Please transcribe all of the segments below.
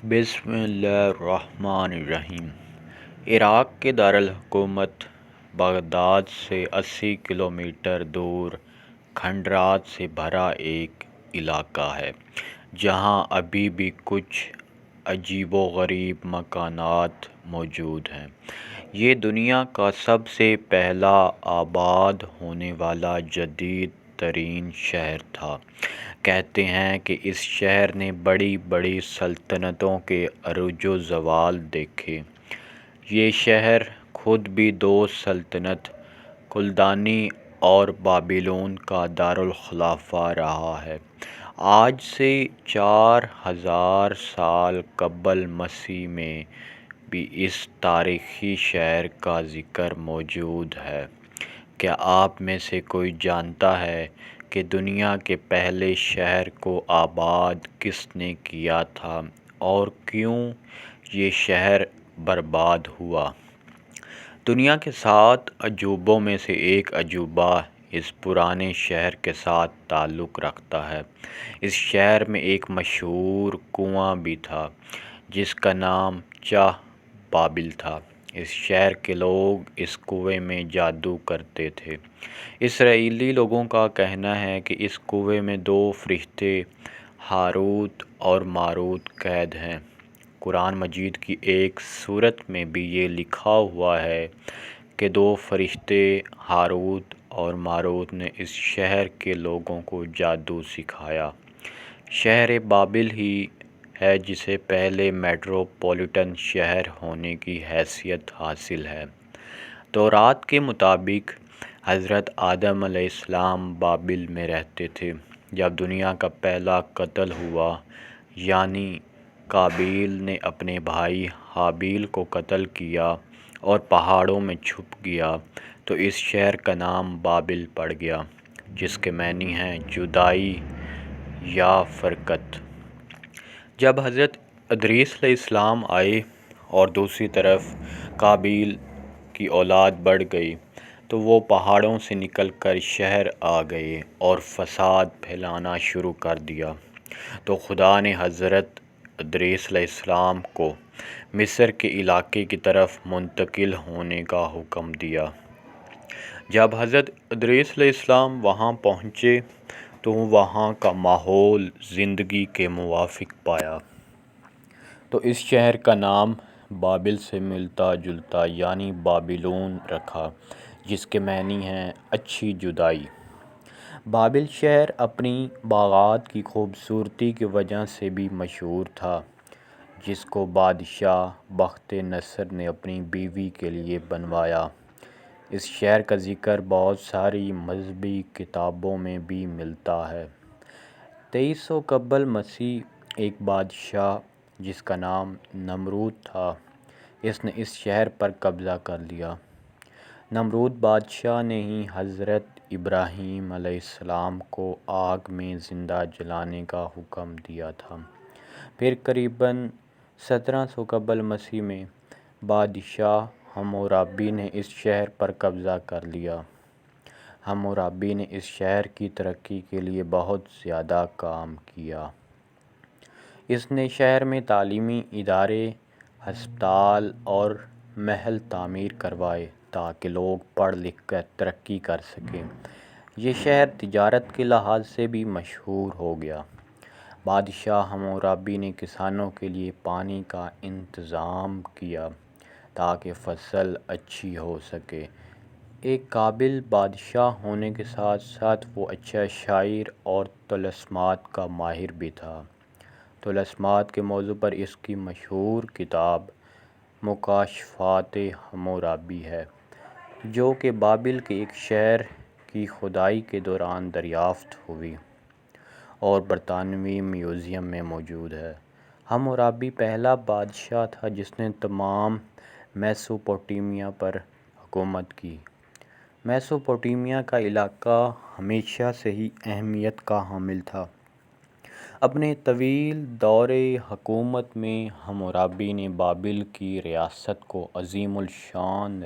بسم اللہ الرحمن الرحیم۔ عراق کے دارالحکومت بغداد سے 80 کلومیٹر دور کھنڈرات سے بھرا ایک علاقہ ہے جہاں ابھی بھی کچھ عجیب و غریب مکانات موجود ہیں۔ یہ دنیا کا سب سے پہلا آباد ہونے والا جدید ترین شہر تھا۔ کہتے ہیں کہ اس شہر نے بڑی بڑی سلطنتوں کے عروج و زوال دیکھے۔ یہ شہر خود بھی دو سلطنت کلدانی اور بابلون کا دارالخلافہ رہا ہے۔ آج سے 4000 سال قبل مسیح میں بھی اس تاریخی شہر کا ذکر موجود ہے۔ کیا آپ میں سے کوئی جانتا ہے کہ دنیا کے پہلے شہر کو آباد کس نے کیا تھا اور کیوں یہ شہر برباد ہوا؟ دنیا کے 7 عجوبوں میں سے ایک عجوبہ اس پرانے شہر کے ساتھ تعلق رکھتا ہے۔ اس شہر میں ایک مشہور کنواں بھی تھا جس کا نام چاہ بابل تھا۔ اس شہر کے لوگ اس کنویں میں جادو کرتے تھے۔ اسرائیلی لوگوں کا کہنا ہے کہ اس کنویں میں 2 فرشتے ہاروت اور ماروت قید ہیں۔ قرآن مجید کی ایک سورت میں بھی یہ لکھا ہوا ہے کہ 2 فرشتے ہاروت اور ماروت نے اس شہر کے لوگوں کو جادو سکھایا۔ شہر بابل ہی ہے جسے پہلے میٹروپولیٹن شہر ہونے کی حیثیت حاصل ہے۔ تورات کے مطابق حضرت آدم علیہ السلام بابل میں رہتے تھے۔ جب دنیا کا پہلا قتل ہوا، یعنی قابیل نے اپنے بھائی ہابیل کو قتل کیا اور پہاڑوں میں چھپ گیا تو اس شہر کا نام بابل پڑ گیا، جس کے معنی ہیں جدائی یا فرقت۔ جب حضرت ادریس علیہ السلام آئے اور دوسری طرف قابیل کی اولاد بڑھ گئی تو وہ پہاڑوں سے نکل کر شہر آ گئے اور فساد پھیلانا شروع کر دیا۔ تو خدا نے حضرت ادریس علیہ السلام کو مصر کے علاقے کی طرف منتقل ہونے کا حکم دیا۔ جب حضرت ادریس علیہ السلام وہاں پہنچے تو وہاں کا ماحول زندگی کے موافق پایا، تو اس شہر کا نام بابل سے ملتا جلتا یعنی بابلون رکھا، جس کے معنی ہیں اچھی جدائی۔ بابل شہر اپنی باغات کی خوبصورتی کی وجہ سے بھی مشہور تھا، جس کو بادشاہ بخت نصر نے اپنی بیوی کے لیے بنوایا۔ اس شہر کا ذکر بہت ساری مذہبی کتابوں میں بھی ملتا ہے۔ 2300 قبل مسیح ایک بادشاہ جس کا نام نمرود تھا، اس نے اس شہر پر قبضہ کر لیا۔ نمرود بادشاہ نے ہی حضرت ابراہیم علیہ السلام کو آگ میں زندہ جلانے کا حکم دیا تھا۔ پھر قریباً 1700 قبل مسیح میں بادشاہ حمورابی نے اس شہر پر قبضہ کر لیا۔ حمورابی نے اس شہر کی ترقی کے لیے بہت زیادہ کام کیا۔ اس نے شہر میں تعلیمی ادارے، ہسپتال اور محل تعمیر کروائے تاکہ لوگ پڑھ لکھ کر ترقی کر سکیں۔ یہ شہر تجارت کے لحاظ سے بھی مشہور ہو گیا۔ بادشاہ حمورابی نے کسانوں کے لیے پانی کا انتظام کیا تاکہ فصل اچھی ہو سکے۔ ایک قابل بادشاہ ہونے کے ساتھ ساتھ وہ اچھا شاعر اور طلسمات کا ماہر بھی تھا۔ طلسمات کے موضوع پر اس کی مشہور کتاب مکاشفات حمورابی ہے، جو کہ بابل کے ایک شہر کی کھدائی کے دوران دریافت ہوئی اور برطانوی میوزیم میں موجود ہے۔ حمورابی پہلا بادشاہ تھا جس نے تمام میسوپوٹیمیا پر حکومت کی۔ میسوپوٹیمیا کا علاقہ ہمیشہ سے ہی اہمیت کا حامل تھا۔ اپنے طویل دور حکومت میں حمورابی نے بابل کی ریاست کو عظیم الشان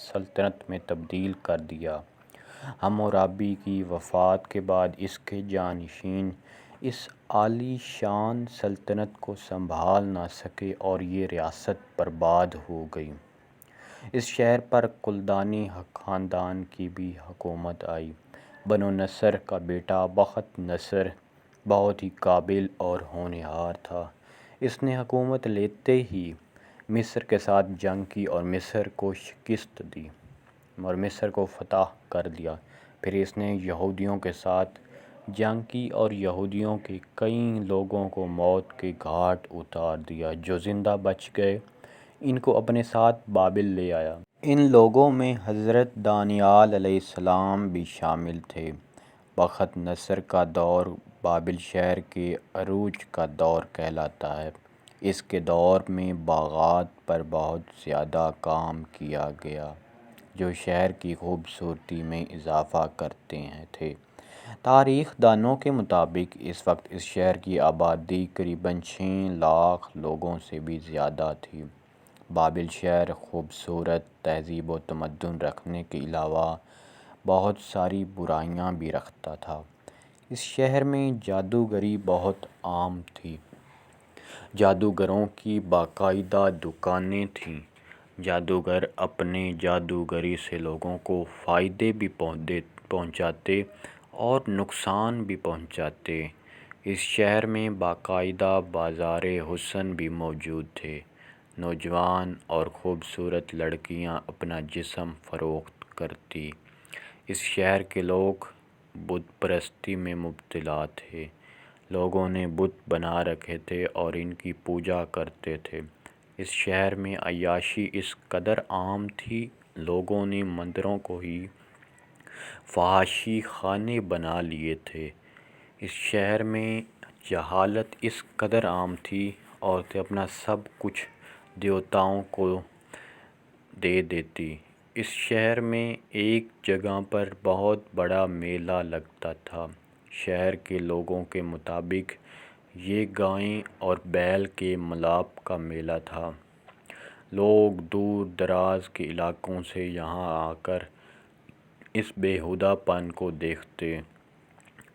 سلطنت میں تبدیل کر دیا۔ حمورابی کی وفات کے بعد اس کے جانشین اس عالی شان سلطنت کو سنبھال نہ سکے اور یہ ریاست برباد ہو گئی۔ اس شہر پر کلدانی خاندان کی بھی حکومت آئی۔ بنو نصر کا بیٹا بخت نصر بہت ہی قابل اور ہونہار تھا۔ اس نے حکومت لیتے ہی مصر کے ساتھ جنگ کی اور مصر کو شکست دی اور مصر کو فتح کر لیا۔ پھر اس نے یہودیوں کے ساتھ جنگ کی اور یہودیوں کے کئی لوگوں کو موت کے گھاٹ اتار دیا۔ جو زندہ بچ گئے ان کو اپنے ساتھ بابل لے آیا۔ ان لوگوں میں حضرت دانیال علیہ السلام بھی شامل تھے۔ بخت نصر کا دور بابل شہر کے عروج کا دور کہلاتا ہے۔ اس کے دور میں باغات پر بہت زیادہ کام کیا گیا جو شہر کی خوبصورتی میں اضافہ کرتے تھے۔ تاریخ دانوں کے مطابق اس وقت اس شہر کی آبادی قریباً 6 لاکھ لوگوں سے بھی زیادہ تھی۔ بابل شہر خوبصورت تہذیب و تمدن رکھنے کے علاوہ بہت ساری برائیاں بھی رکھتا تھا۔ اس شہر میں جادوگری بہت عام تھی۔ جادوگروں کی باقاعدہ دکانیں تھیں۔ جادوگر اپنے جادوگری سے لوگوں کو فائدے بھی پہنچاتے اور نقصان بھی پہنچاتے۔ اس شہر میں باقاعدہ بازار حسن بھی موجود تھے۔ نوجوان اور خوبصورت لڑکیاں اپنا جسم فروخت کرتی۔ اس شہر کے لوگ بت پرستی میں مبتلا تھے۔ لوگوں نے بت بنا رکھے تھے اور ان کی پوجا کرتے تھے۔ اس شہر میں عیاشی اس قدر عام تھی، لوگوں نے مندروں کو ہی فحاشی خانے بنا لیے تھے۔ اس شہر میں جہالت اس قدر عام تھی، عورتیں اپنا سب کچھ دیوتاؤں کو دے دیتی۔ اس شہر میں ایک جگہ پر بہت بڑا میلہ لگتا تھا۔ شہر کے لوگوں کے مطابق یہ گائیں اور بیل کے ملاپ کا میلہ تھا۔ لوگ دور دراز کے علاقوں سے یہاں آ کر اس بیہودہ پن کو دیکھتے۔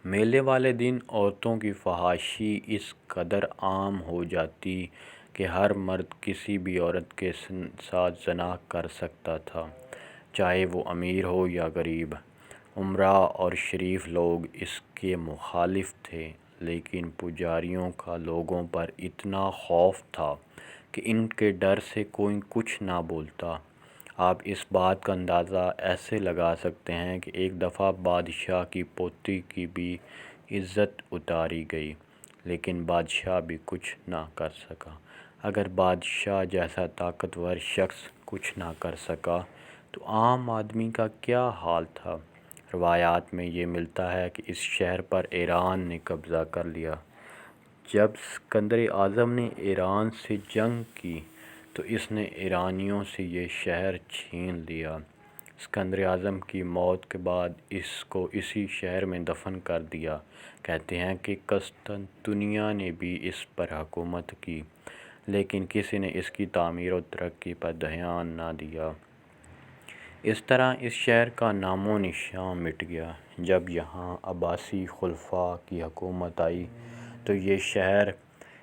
میلے والے دن عورتوں کی فحاشی اس قدر عام ہو جاتی کہ ہر مرد کسی بھی عورت کے ساتھ زنا کر سکتا تھا، چاہے وہ امیر ہو یا غریب۔ امراء اور شریف لوگ اس کے مخالف تھے، لیکن پجاریوں کا لوگوں پر اتنا خوف تھا کہ ان کے ڈر سے کوئی کچھ نہ بولتا۔ آپ اس بات کا اندازہ ایسے لگا سکتے ہیں کہ ایک دفعہ بادشاہ کی پوتی کی بھی عزت اتاری گئی، لیکن بادشاہ بھی کچھ نہ کر سکا۔ اگر بادشاہ جیسا طاقتور شخص کچھ نہ کر سکا تو عام آدمی کا کیا حال تھا؟ روایات میں یہ ملتا ہے کہ اس شہر پر ایران نے قبضہ کر لیا۔ جب اسکندر اعظم نے ایران سے جنگ کی تو اس نے ایرانیوں سے یہ شہر چھین لیا۔ اسکندر اعظم کی موت کے بعد اس کو اسی شہر میں دفن کر دیا۔ کہتے ہیں کہ قسطنطنیہ نے بھی اس پر حکومت کی، لیکن کسی نے اس کی تعمیر و ترقی پر دھیان نہ دیا۔ اس طرح اس شہر کا نام و نشان مٹ گیا۔ جب یہاں عباسی خلفاء کی حکومت آئی تو یہ شہر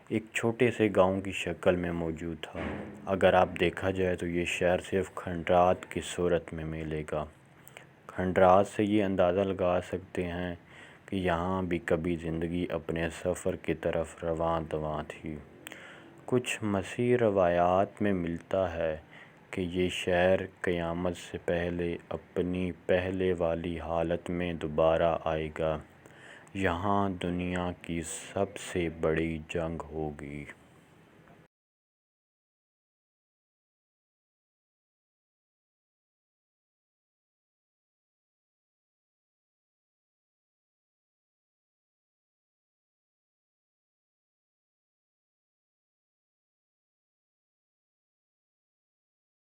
ایک چھوٹے سے گاؤں کی شکل میں موجود تھا۔ اگر اب دیکھا جائے تو یہ شہر صرف کھنڈرات کی صورت میں ملے گا۔ کھنڈرات سے یہ اندازہ لگا سکتے ہیں کہ یہاں بھی کبھی زندگی اپنے سفر کی طرف رواں دواں تھی۔ کچھ مسیحی روایات میں ملتا ہے کہ یہ شہر قیامت سے پہلے اپنی پہلے والی حالت میں دوبارہ آئے گا۔ یہاں دنیا کی سب سے بڑی جنگ ہوگی۔